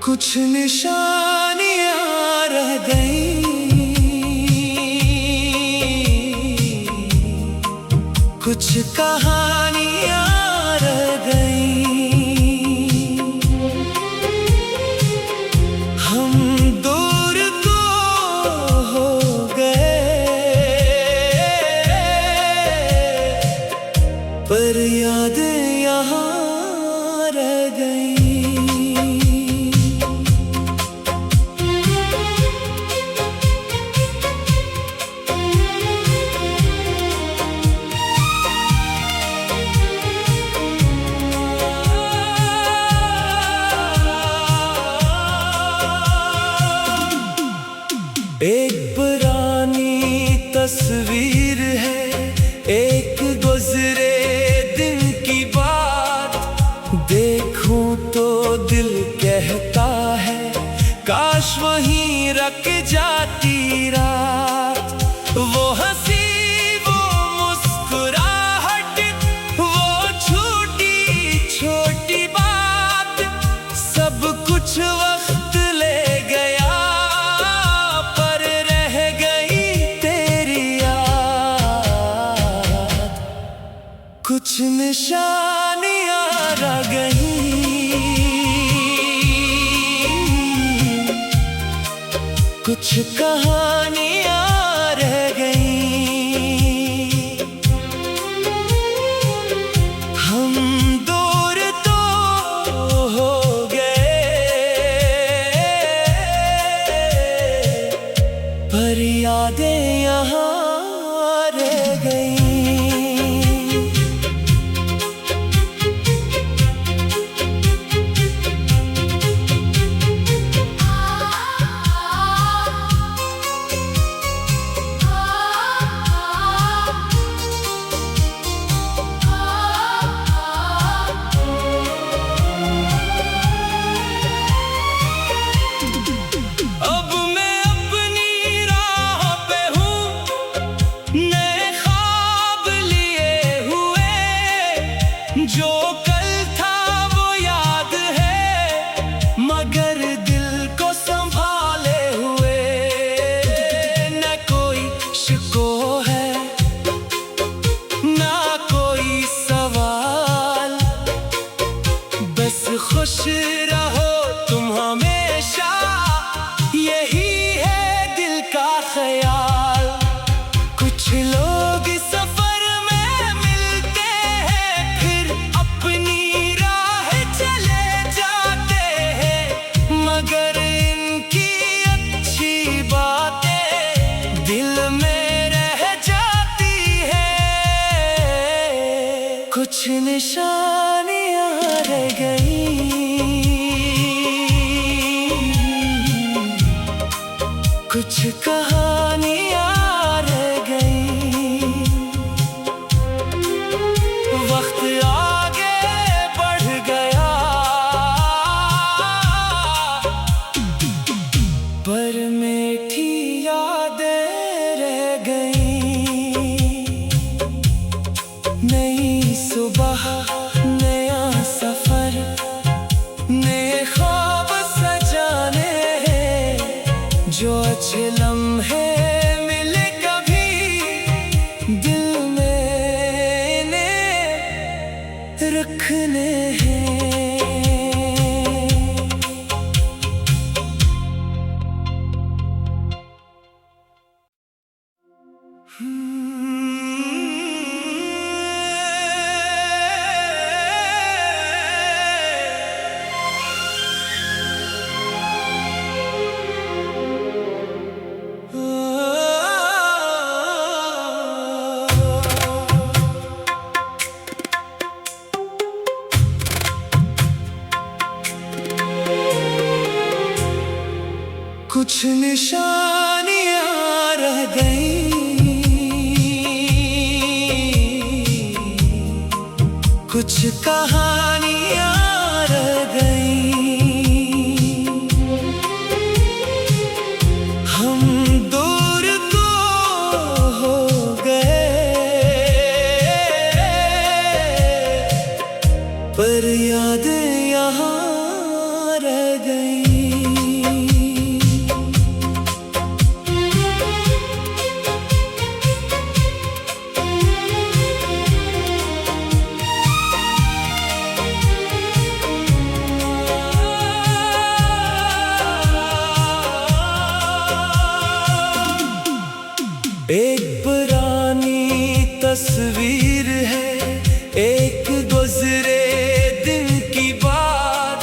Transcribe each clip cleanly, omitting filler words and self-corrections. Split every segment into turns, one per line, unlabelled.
कुछ निशानियां रह गई, कुछ कहानियां रह गई। हम दूर तो हो गए, पर यादें यहाँ रह गई। एक पुरानी तस्वीर है, एक गुजरे दिन की बात। देखूं तो दिल कहता है काश वहीं रख जाती रात। वो हंसी, वो मुस्कुराहट, वो छोटी छोटी बात, सब कुछ वक्त ले गया, कुछ निशानियां रह गईं, कुछ कहानियां रह गईं। हम दूर तो हो गए, पर यादें यहाँ रह गईं। जो कल था वो याद है, मगर दिल को संभाले हुए। न कोई शिको है, ना कोई सवाल, बस खुश रहो तुम हमेशा, यही है दिल का ख्याल। कुछ लोग सफर में मिलते हैं, फिर अपनी राह चले जाते हैं, मगर इनकी अच्छी बातें दिल में रह जाती है। कुछ निशानियां रह गईं, कुछ कहानियां रह गईं। वक्त आगे बढ़ गया, पर मीठी यादें रह गईं। नई सुबह, नया सफर, नए ख्वाब सजाने हैं, जो अच्छे लम्हे मिले कभी दिल में रखने हैं। कुछ निशानियां रह गई, कुछ कहानियां रह गई। हम दूर तो हो गए, पर याद यहाँ रह गई। एक पुरानी तस्वीर है, एक गुजरे दिन की बात।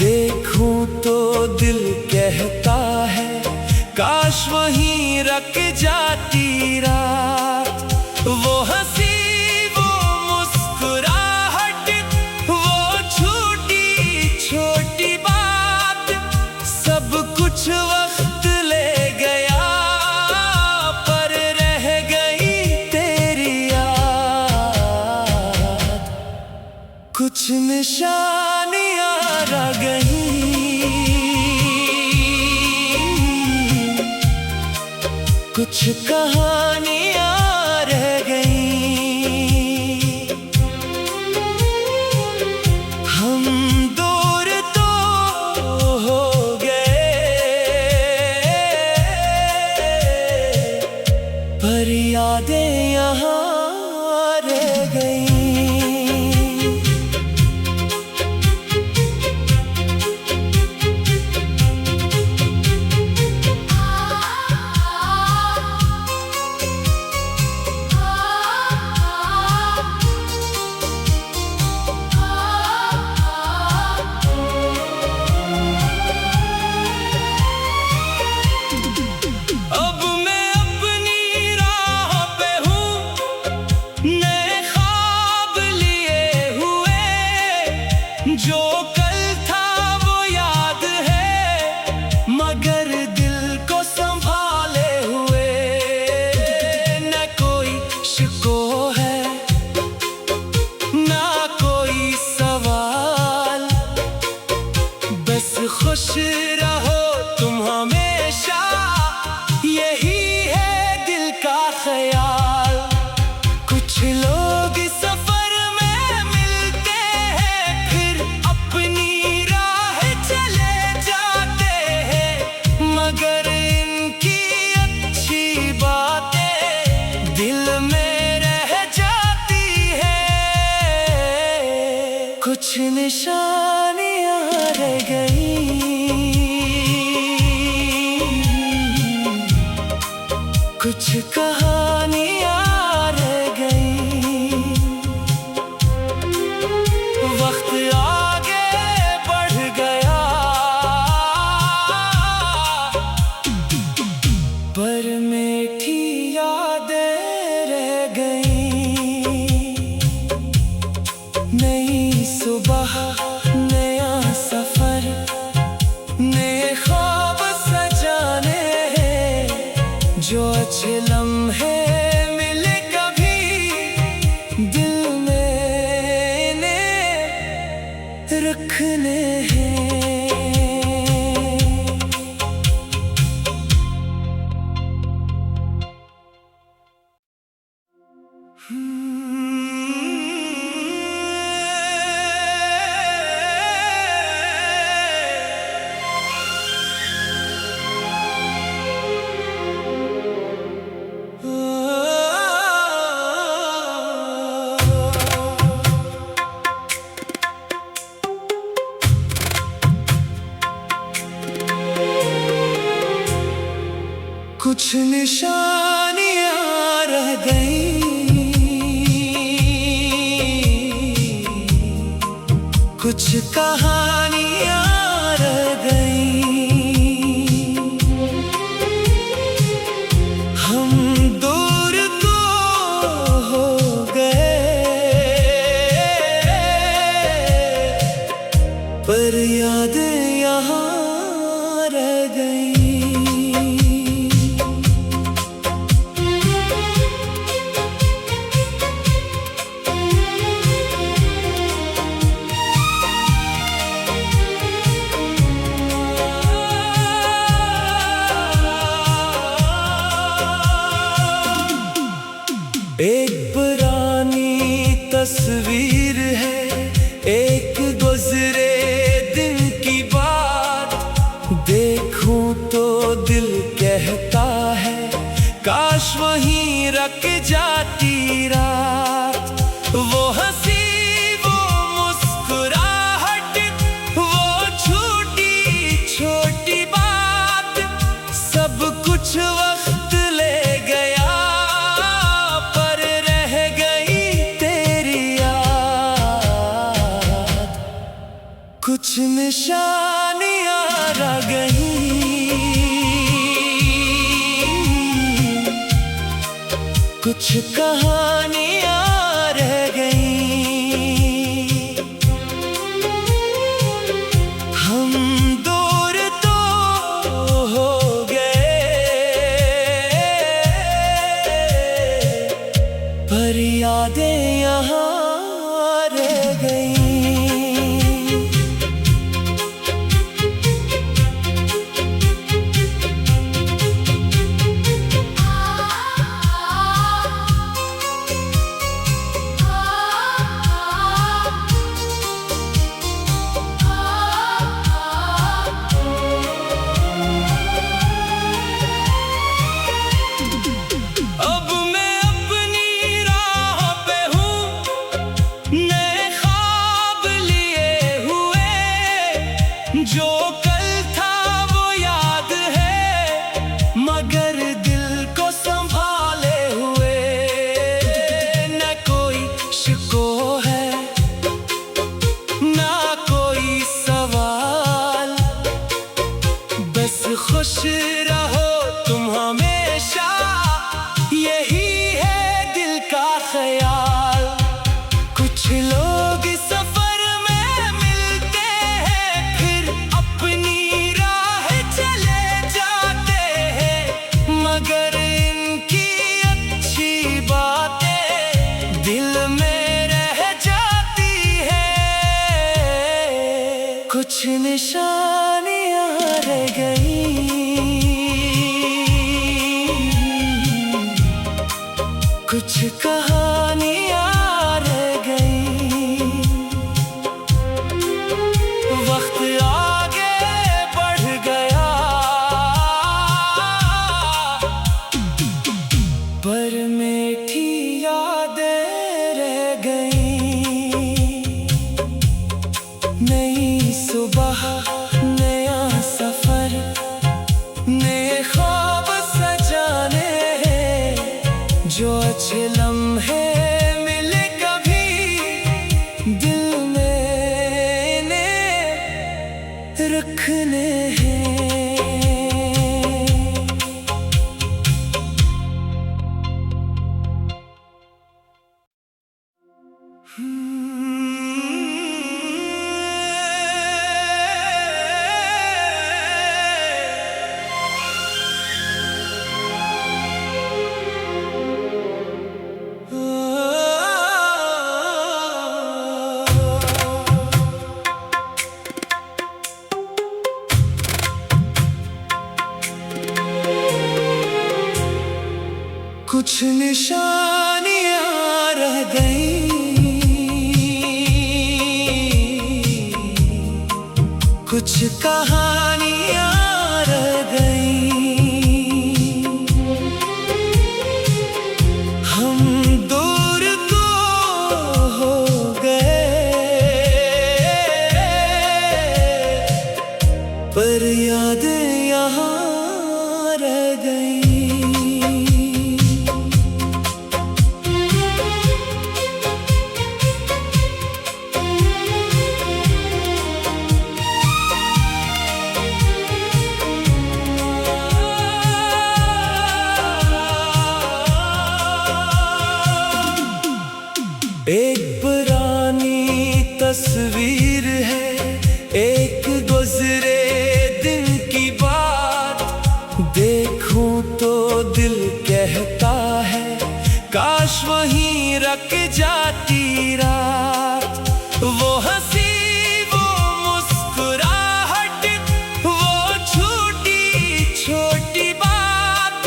देखूं तो दिल कहता है, काश वहीं रख जाती रात। वो हंसी, वो मुस्कुराहट, वो छोटी छोटी बात, सब कुछ वक्त ले गया, पर रह गई तेरी याद। कुछ निशानियां रह गई, कुछ कहानियां रह गई। हम दूर तो हो गए, पर यादें यहाँ रह गई। अब मैं अपनी राह पे हूँ, नए ख्वाब लिए हुए। जो कल था वो याद है, मगर दिल को संभाले हुए। न कोई शिको है, ना कोई सवाल, बस खुश रहो तुम हमेशा, यही है दिल का ख्याल। कुछ लोग सफर में मिलते हैं, फिर अपनी राह चले जाते हैं, मगर इनकी अच्छी बातें दिल में रह जाती है। कुछ निशानियां रह गई, कुछ कहानियां रह गई। वक्त आगे बढ़ गया, पर मीठी यादें रह गई। नई सुबह, नया सफर, नए ख्वाब सजाने हैं। जो अच्छे लम्हे मिले कभी, दिल में इन्हें रखने हैं। कुछ निशानियां रह गई, कुछ कहानियां रह गई। हम दूर तो हो गए, पर याद यहाँ रह गई। दिल कहता है काश वहीं रख जाती रात। वो हंसी, वो मुस्कुराहट, वो छोटी छोटी बात, सब कुछ वक्त ले गया पर रह गई तेरी याद। कुछ निशानियां रह गई, कुछ कहानियां रह गई। हम दूर तो हो गए पर यादें यहाँ रह गई। जो कल था वो याद है, मगर दिल को संभाले हुए। न कोई शिको है, ना कोई सवाल, बस खुश रहो तुम हमेशा, यही है दिल का ख्याल। कुछ लोग सफर में मिलते हैं, फिर अपनी राह चले जाते हैं, मगर इनकी अच्छी बातें दिल में रह जाती है। कुछ निशानियां रह गई, कुछ कहानियां रह गई। वक्त आगे बढ़ गया पर मीठी यादें रह गई। नई सुबह, नया सफर, नए ख्वाब सजाने हैं, जो अच्छे लम्हे मिले कभी दिल में इन्हें रखने हैं। कुछ निशानियां रह गई, कुछ कहानियां रह गई। हम दूर तो हो गए पर यादें यहाँ रह गई। एक पुरानी तस्वीर है, एक गुजरे दिन की बात, देखूं तो दिल कहता है काश वहीं रख जाती रात। वो हंसी, वो मुस्कुराहट, वो छोटी छोटी बात,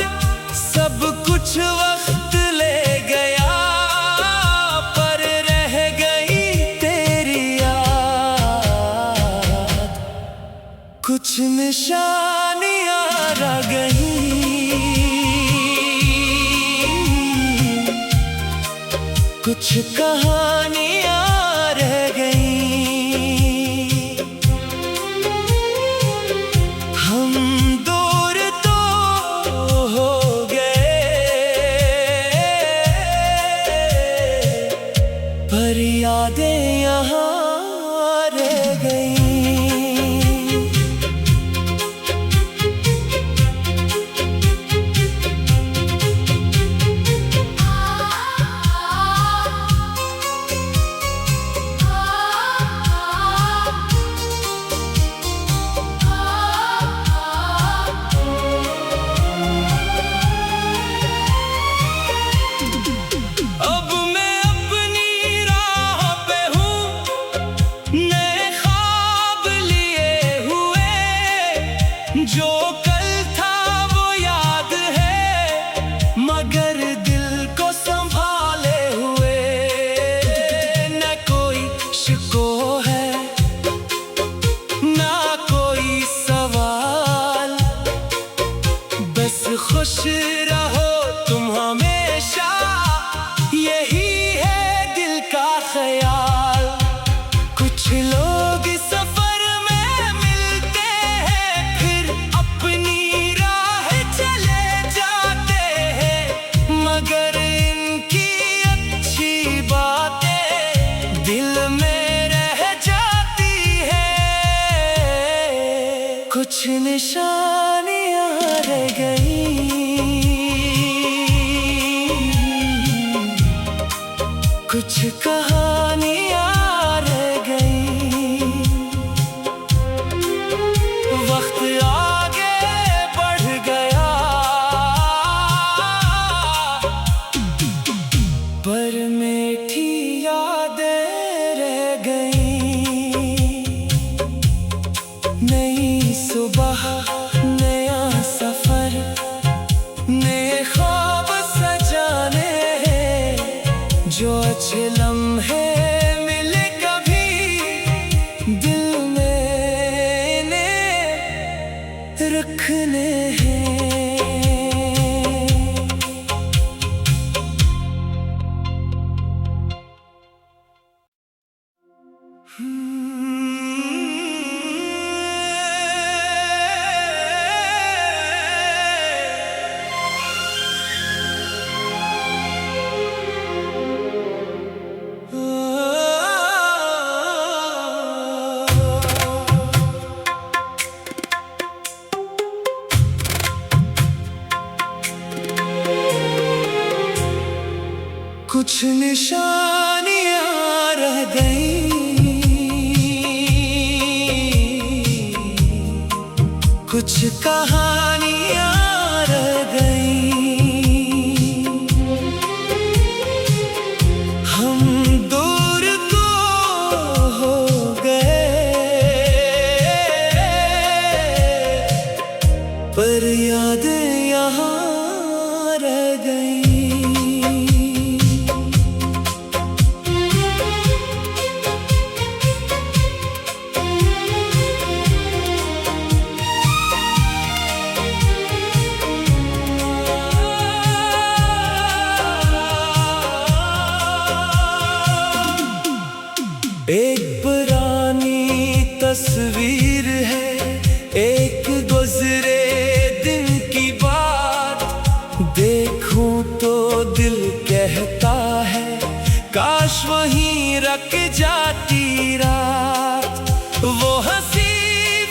सब कुछ वक्त ले गया पर रह गई तेरी याद। कुछ निशानियां रह गई। कुछ कहानियां रह गई। हम दूर तो हो गए, पर यादें यहाँ रह गई। अब मैं अपनी राह पे हूँ, नए ख्वाब लिए हुए। जो कल था वो याद है, मगर दिल को संभाले हुए। न कोई शिको है, ना कोई सवाल, बस खुश रहो तुम हमेशा, यही है दिल का ख्याल। कुछ लोग सफर में मिलते हैं, फिर अपनी राह चले जाते हैं, मगर इनकी अच्छी बातें दिल में रह जाती है। कुछ निशानियां रह गई। कुछ कहानियां रह गई। वक्त आगे बढ़ गया, पर मीठी यादें रह गई। नई सुबह, नया सफर, नए ख्वाब सजाने हैं। जो अच्छे लम्हे मिले कभी, दिल में इन्हें रखने हैं। कुछ निशानियां रह गई। कुछ कहानियां रह गई। हम दूर तो हो गए, पर यादें यहाँ रह गई। एक पुरानी तस्वीर है, एक गुजरे दिन की बात। देखूं तो दिल कहता है, काश वहीं रख जाती रात। वो हंसी,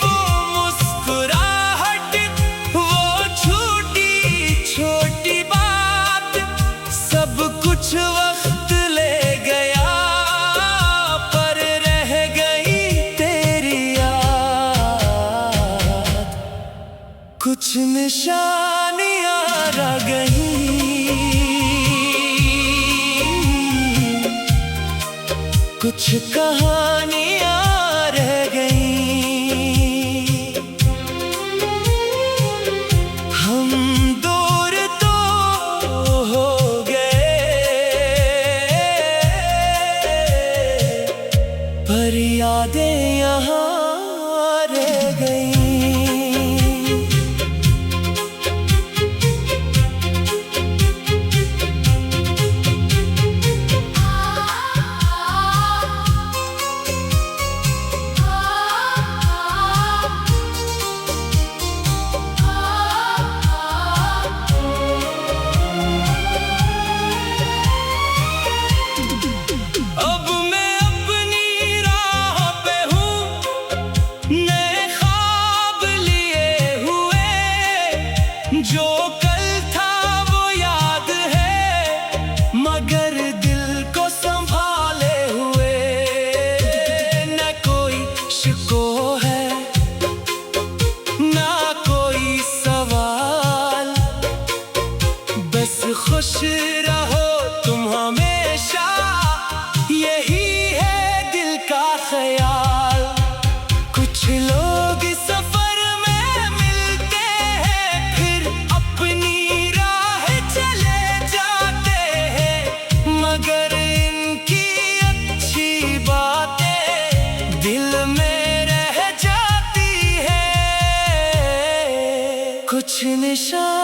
वो मुस्कुराहट, वो छोटी छोटी बात, सब कुछ वक्त ले गया, पर रह गई तेरी याद। कुछ निशानियां रह गई। कुछ कहानियां रह गई। हम दूर तो हो गए, पर यादें यहाँ रह गई। निशान